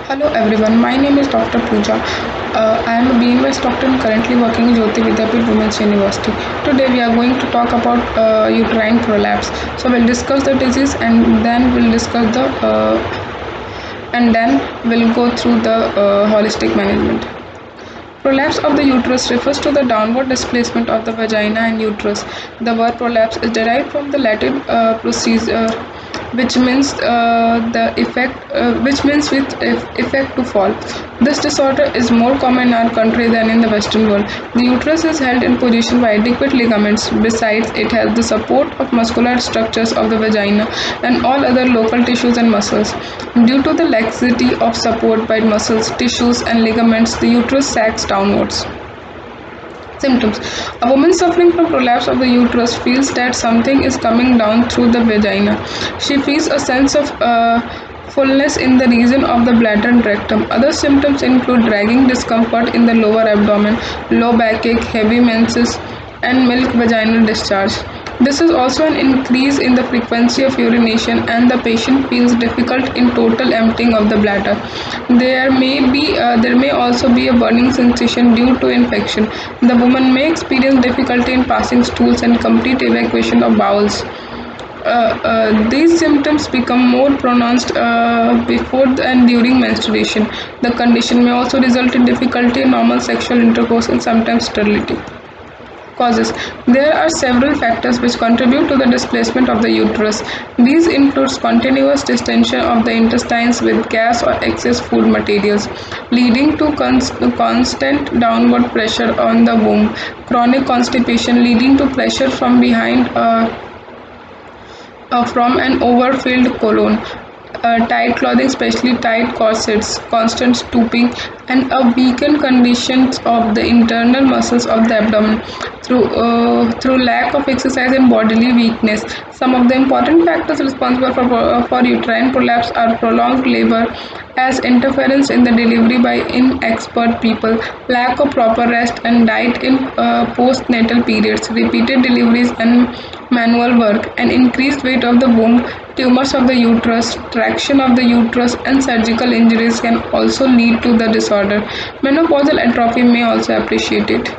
Hello everyone, my name is Dr. Pooja. I am a BMS doctor and currently working in Jyoti Vidyapith Women's University. Today we are going to talk about uterine prolapse. So we'll discuss the disease and then we'll discuss the and then we'll go through the holistic management. Prolapse of the uterus refers to the downward displacement of the vagina and uterus. The word prolapse is derived from the Latin procedure, which means with effect to fall. This disorder is more common in our country than in the Western world. The uterus is held in position by adequate ligaments. Besides, it has the support of muscular structures of the vagina and all other local tissues and muscles. Due to the laxity of support by muscles, tissues, and ligaments, the uterus sags downwards. Symptoms. A woman suffering from prolapse of the uterus feels that something is coming down through the vagina. She feels a sense of fullness in the region of the bladder and rectum. Other symptoms include dragging discomfort in the lower abdomen, low backache, heavy menses, and milk vaginal discharge. This is also an increase in the frequency of urination, and the patient feels difficult in total emptying of the bladder. There may also be a burning sensation due to infection. The woman may experience difficulty in passing stools and complete evacuation of bowels. These symptoms become more pronounced before and during menstruation. The condition may also result in difficulty in normal sexual intercourse and sometimes sterility. Causes. There are several factors which contribute to the displacement of the uterus. These include spontaneous distension of the intestines with gas or excess food materials, leading to constant downward pressure on the womb, chronic constipation leading to pressure from behind from an overfilled colon, tight clothing, especially tight corsets, constant stooping, and a weakened conditions of the internal muscles of the abdomen through lack of exercise and bodily weakness. Some of the important factors responsible for uterine prolapse are prolonged labor as interference in the delivery by inexpert people, lack of proper rest and diet in postnatal periods, repeated deliveries and manual work, and increased weight of the womb, tumors of the uterus, traction of the uterus, and surgical injuries can also lead to the disorder. Menopausal atrophy may also appreciate it.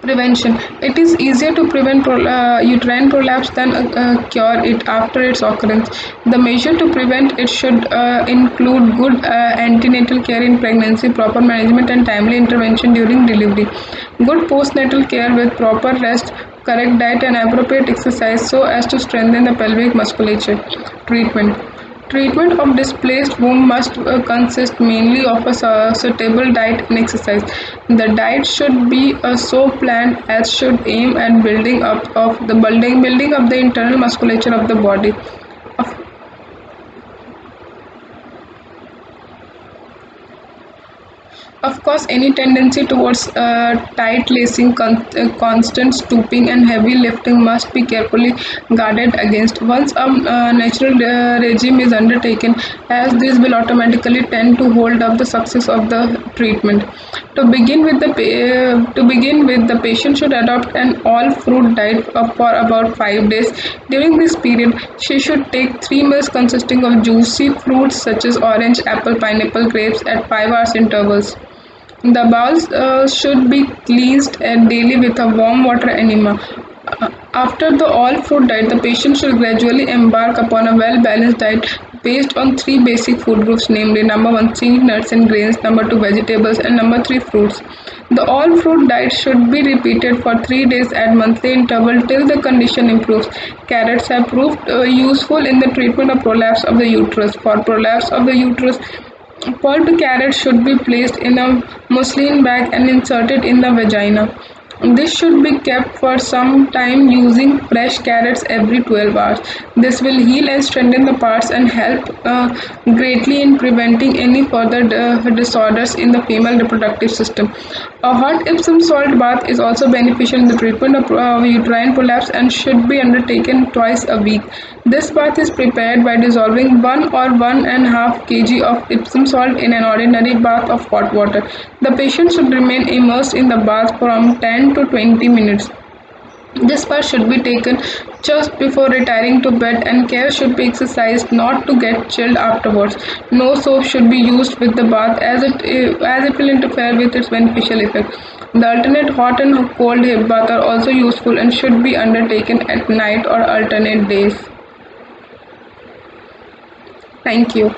Prevention. It is easier to prevent uterine prolapse than cure it after its occurrence. The measure to prevent it should include good antenatal care in pregnancy, proper management and timely intervention during delivery, good postnatal care with proper rest, correct diet and appropriate exercise so as to strengthen the pelvic musculature. Treatment. Treatment of displaced womb must consist mainly of a suitable diet and exercise. The diet should be so planned as should aim at building up the internal musculature of the body. Of course, any tendency towards tight lacing, constant stooping, and heavy lifting must be carefully guarded against. Once a natural regime is undertaken, as this will automatically tend to hold up the success of the treatment. To begin with, the patient should adopt an all-fruit diet for about 5 days. During this period, she should take 3 meals consisting of juicy fruits such as orange, apple, pineapple, grapes at 5 hours intervals. The bowels should be cleansed daily with a warm water enema. After the all-fruit diet, the patient should gradually embark upon a well-balanced diet based on 3 basic food groups, namely number 1 seed, nuts and grains, number 2 vegetables, and number 3 fruits. The all-fruit diet should be repeated for 3 days at monthly interval till the condition improves. Carrots have proved useful in the treatment of prolapse of the uterus. For prolapse of the uterus, pulped carrots should be placed in a muslin bag and inserted in the vagina. This should be kept for some time using fresh carrots every 12 hours. This will heal and strengthen the parts and help greatly in preventing any further disorders in the female reproductive system. A hot Epsom salt bath is also beneficial in the treatment of uterine prolapse and should be undertaken twice a week. This bath is prepared by dissolving 1 or 1.5 kg of Epsom salt in an ordinary bath of hot water. The patient should remain immersed in the bath from 10 to 20 minutes. This bath should be taken just before retiring to bed, and care should be exercised not to get chilled afterwards. No soap should be used with the bath as it will interfere with its beneficial effect. The alternate hot and cold bath are also useful and should be undertaken at night or alternate days. Thank you.